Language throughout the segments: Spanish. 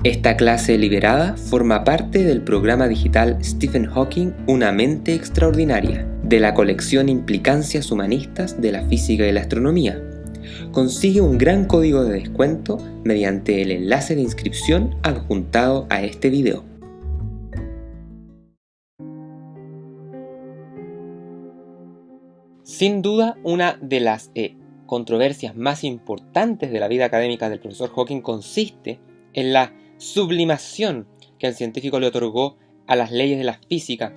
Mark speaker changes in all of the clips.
Speaker 1: Esta clase deliberada forma parte del programa digital Stephen Hawking, Una mente extraordinaria, de la colección Implicancias humanistas de la física y la astronomía. Consigue un gran código de descuento mediante el enlace de inscripción adjuntado a este video. Sin duda, una de las controversias más importantes de la vida académica del profesor Hawking consiste en la sublimación que el científico le otorgó a las leyes de la física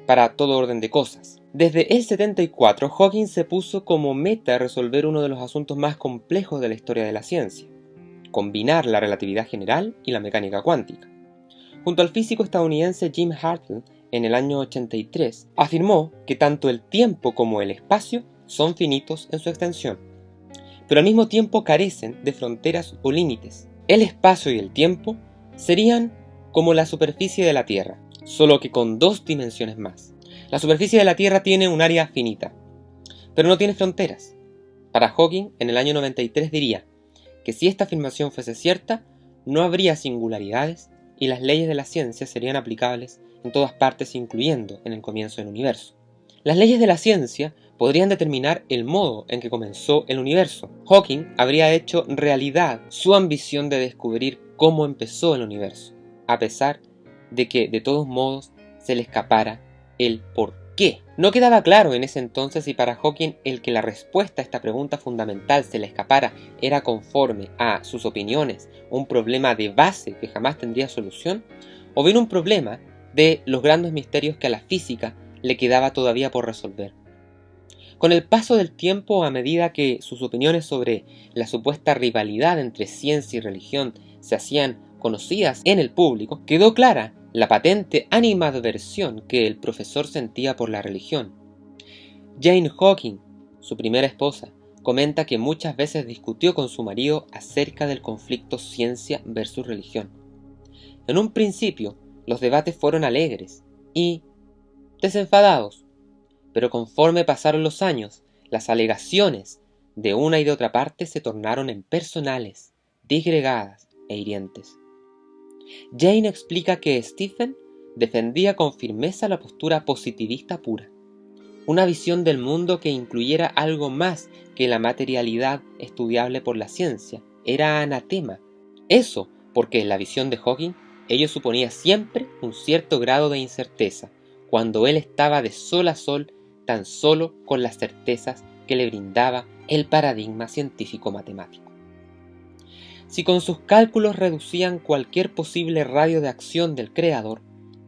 Speaker 1: para todo orden de cosas. Desde el 74, Hawking se puso como meta resolver uno de los asuntos más complejos de la historia de la ciencia: combinar la relatividad general y la mecánica cuántica. Junto al físico estadounidense Jim Hartle, en el año 83, afirmó que tanto el tiempo como el espacio son finitos en su extensión, pero al mismo tiempo carecen de fronteras o límites. El espacio y el tiempo serían como la superficie de la Tierra, solo que con dos dimensiones más. La superficie de la Tierra tiene un área finita, pero no tiene fronteras. Para Hawking, en el año 93 diría que si esta afirmación fuese cierta, no habría singularidades y las leyes de la ciencia serían aplicables en todas partes, incluyendo en el comienzo del universo. Las leyes de la ciencia podrían determinar el modo en que comenzó el universo. Hawking habría hecho realidad su ambición de descubrir cómo empezó el universo, a pesar de que de todos modos se le escapara el por qué. No quedaba claro en ese entonces si para Hawking el que la respuesta a esta pregunta fundamental se le escapara era conforme a sus opiniones un problema de base que jamás tendría solución, o bien un problema de los grandes misterios que a la física le quedaba todavía por resolver. Con el paso del tiempo, a medida que sus opiniones sobre la supuesta rivalidad entre ciencia y religión se hacían conocidas en el público, quedó clara la patente animadversión que el profesor sentía por la religión. Jane Hawking, su primera esposa, comenta que muchas veces discutió con su marido acerca del conflicto ciencia versus religión. En un principio, los debates fueron alegres y desenfadados, pero conforme pasaron los años, las alegaciones de una y de otra parte se tornaron impersonales, disgregadas e hirientes. Jane explica que Stephen defendía con firmeza la postura positivista pura, una visión del mundo que incluyera algo más que la materialidad estudiable por la ciencia. Era anatema. Eso porque en la visión de Hawking ello suponía siempre un cierto grado de incerteza, cuando él estaba de sol a sol tan solo con las certezas que le brindaba el paradigma científico-matemático. Si con sus cálculos reducían cualquier posible radio de acción del creador,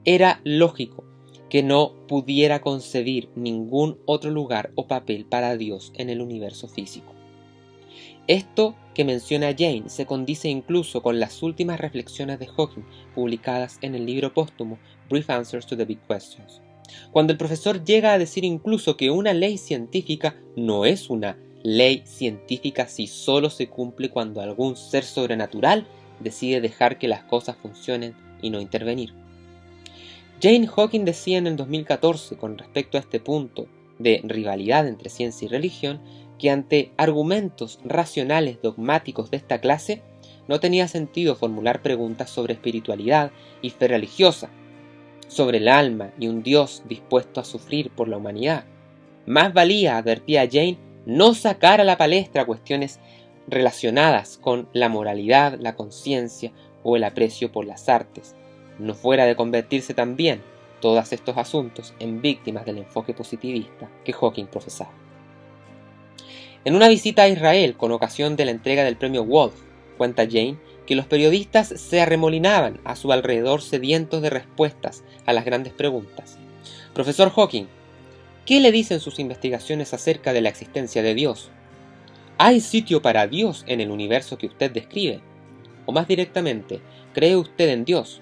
Speaker 1: era lógico que no pudiera concebir ningún otro lugar o papel para Dios en el universo físico. Esto que menciona Jane se condice incluso con las últimas reflexiones de Hawking publicadas en el libro póstumo Brief Answers to the Big Questions, cuando el profesor llega a decir incluso que una ley científica no es una ley científica si solo se cumple cuando algún ser sobrenatural decide dejar que las cosas funcionen y no intervenir. Jane Hawking decía en el 2014 con respecto a este punto de rivalidad entre ciencia y religión que ante argumentos racionales dogmáticos de esta clase no tenía sentido formular preguntas sobre espiritualidad y fe religiosa, sobre el alma y un Dios dispuesto a sufrir por la humanidad. Más valía, advertía Jane, no sacar a la palestra cuestiones relacionadas con la moralidad, la conciencia o el aprecio por las artes, no fuera de convertirse también todos estos asuntos en víctimas del enfoque positivista que Hawking profesaba. En una visita a Israel con ocasión de la entrega del premio Wolf, cuenta Jane que los periodistas se arremolinaban a su alrededor sedientos de respuestas a las grandes preguntas. Profesor Hawking, ¿qué le dicen sus investigaciones acerca de la existencia de Dios? ¿Hay sitio para Dios en el universo que usted describe? O más directamente, ¿cree usted en Dios?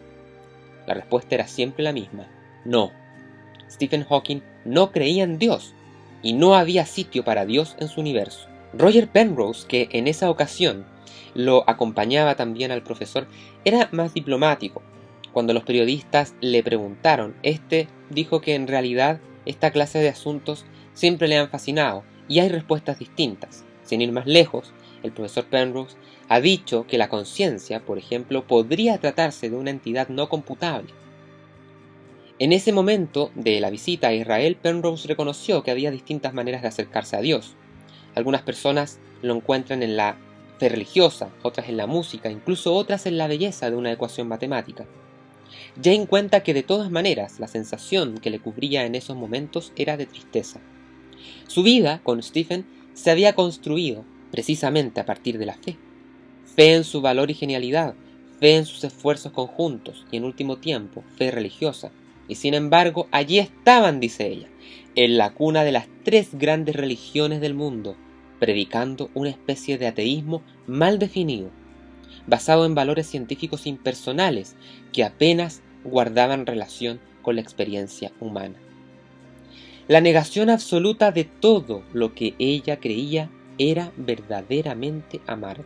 Speaker 1: La respuesta era siempre la misma: no. Stephen Hawking no creía en Dios y no había sitio para Dios en su universo. Roger Penrose, que en esa ocasión lo acompañaba también al profesor, era más diplomático. Cuando los periodistas le preguntaron, este dijo que en realidad esta clase de asuntos siempre le han fascinado y hay respuestas distintas. Sin ir más lejos, el profesor Penrose, ha dicho que la conciencia, por ejemplo, podría tratarse de una entidad no computable. En ese momento de la visita a Israel, Penrose reconoció que había distintas maneras de acercarse a Dios. Algunas personas lo encuentran en la fe religiosa, otras en la música, incluso otras en la belleza de una ecuación matemática. Jane cuenta que de todas maneras la sensación que le cubría en esos momentos era de tristeza. Su vida con Stephen se había construido precisamente a partir de la fe. Fe en su valor y genialidad, fe en sus esfuerzos conjuntos y en último tiempo fe religiosa. Y sin embargo, allí estaban, dice ella, en la cuna de las 3 grandes religiones del mundo, predicando una especie de ateísmo mal definido, basado en valores científicos impersonales que apenas guardaban relación con la experiencia humana. La negación absoluta de todo lo que ella creía era verdaderamente amarga.